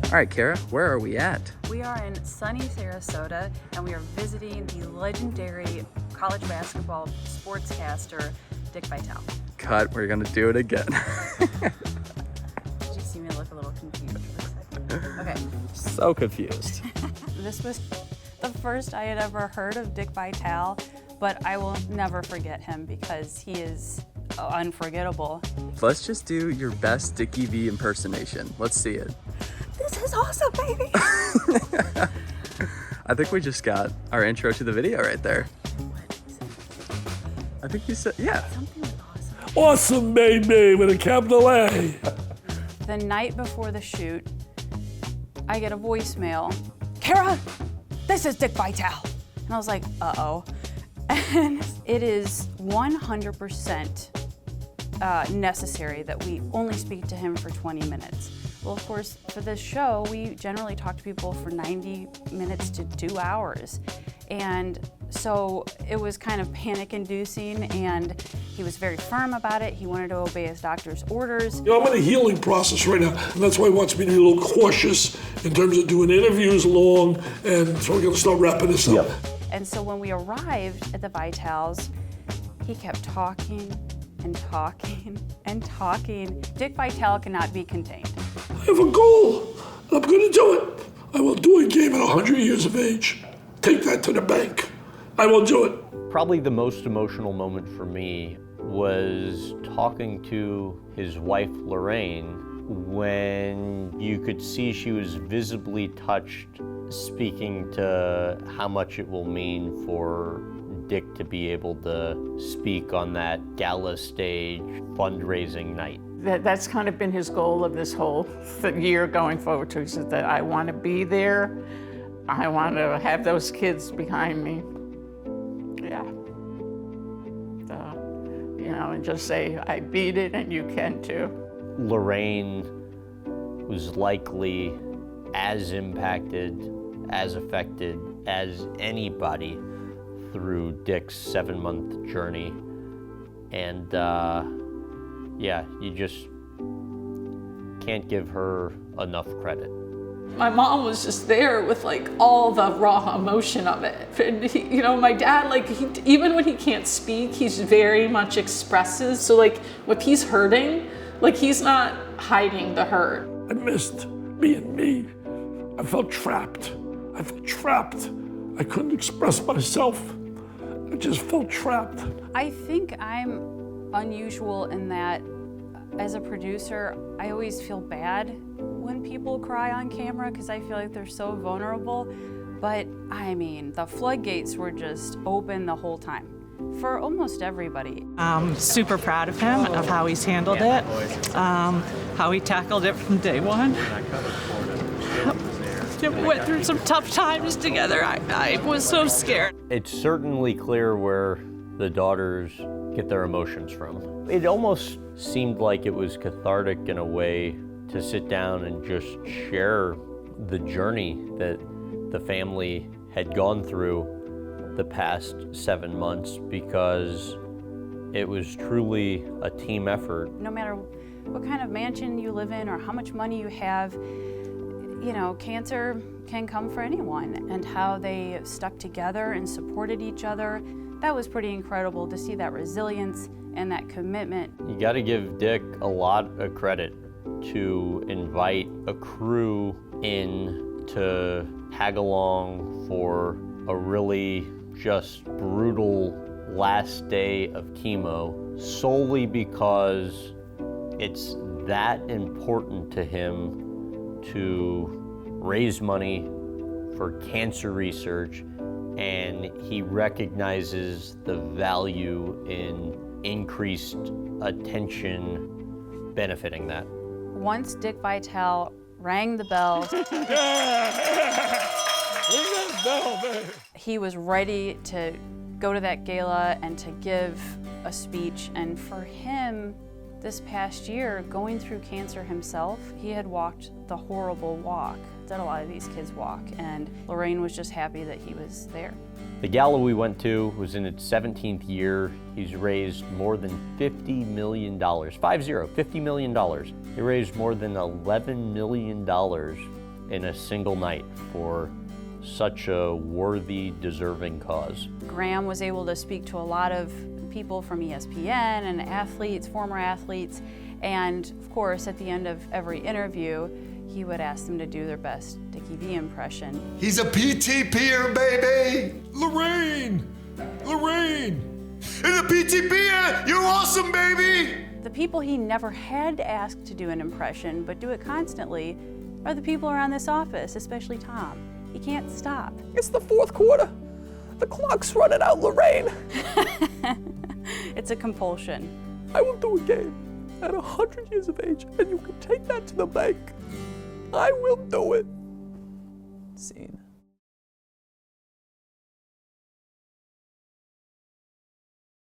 All right, Kara, where are we at? We are in sunny Sarasota, and we are visiting the legendary college basketball sportscaster, Dick Vitale. Cut, we're gonna do it again. Did you see me look a little confused for a second? Okay. So confused. This was the first I had ever heard of Dick Vitale, but I will never forget him because he is unforgettable. Let's just do your best Dickie V impersonation. Let's see it. This is awesome, baby! I think we just got our intro to the video right there. I think you said, yeah. Something with awesome. Awesome, baby, with a capital A. The night before the shoot, I get a voicemail. Kara, this is Dick Vitale. And I was like, uh-oh. And it is 100% necessary that we only speak to him for 20 minutes. Well, of course, for this show, we generally talk to people for 90 minutes to 2 hours. And so it was kind of panic-inducing, and he was very firm about it. He wanted to obey his doctor's orders. You know, I'm in a healing process right now, and that's why he wants me to be a little cautious in terms of doing interviews long, and so we're gonna start wrapping this up. And so when we arrived at the Vitales, he kept talking and talking and talking. Dick Vitale cannot be contained. I have a goal, and I'm gonna do it. I will do a game at 100 years of age. Take that to the bank. I will do it. Probably the most emotional moment for me was talking to his wife, Lorraine, when you could see she was visibly touched, speaking to how much it will mean for Dick to be able to speak on that gala stage fundraising night. That's kind of been his goal of this whole year going forward to, is that I want to be there. I want to have those kids behind me. Yeah. You know, and just say, I beat it and you can too. Lorraine was likely as impacted, as affected as anybody through Dick's 7-month journey. And yeah, you just can't give her enough credit. My mom was just there with like all the raw emotion of it. And he, you know, my dad, like even when he can't speak, he's very much expresses. So like if he's hurting, like he's not hiding the hurt. I missed being me. I felt trapped. I felt trapped. I couldn't express myself. I just felt trapped. I think I'm unusual in that as a producer, I always feel bad when people cry on camera because I feel like they're so vulnerable. But I mean, the floodgates were just open the whole time for almost everybody. I'm super proud of him, of how he's handled it, how he tackled it from day one. We went through some tough times together. I was so scared. It's certainly clear where the daughters get their emotions from. It almost seemed like it was cathartic in a way to sit down and just share the journey that the family had gone through the past 7 months, because it was truly a team effort. No matter what kind of mansion you live in or how much money you have, you know, cancer can come for anyone, and how they stuck together and supported each other. That was pretty incredible to see that resilience and that commitment. You got to give Dick a lot of credit to invite a crew in to tag along for a really just brutal last day of chemo, solely because it's that important to him to raise money for cancer research, and he recognizes the value in increased attention benefiting that. Once Dick Vitale rang the bell, he was ready to go to that gala and to give a speech. And for him, this past year, going through cancer himself, he had walked the horrible walk that a lot of these kids walk, and Lorraine was just happy that he was there. The gala we went to was in its 17th year. He's raised more than $50 million, $50 million. He raised more than $11 million in a single night for such a worthy, deserving cause. Graham was able to speak to a lot of people from ESPN and athletes, former athletes, and of course, at the end of every interview, he would ask them to do their best Dickie V impression. He's a PTPer, baby! Lorraine! He's a PTPer! You're awesome, baby! The people he never had to ask to do an impression, but do it constantly, are the people around this office, especially Tom. He can't stop. It's the fourth quarter. The clock's running out, Lorraine. It's a compulsion. I will do a game at 100 years of age, and you can take that to the bank. I will do it. Scene.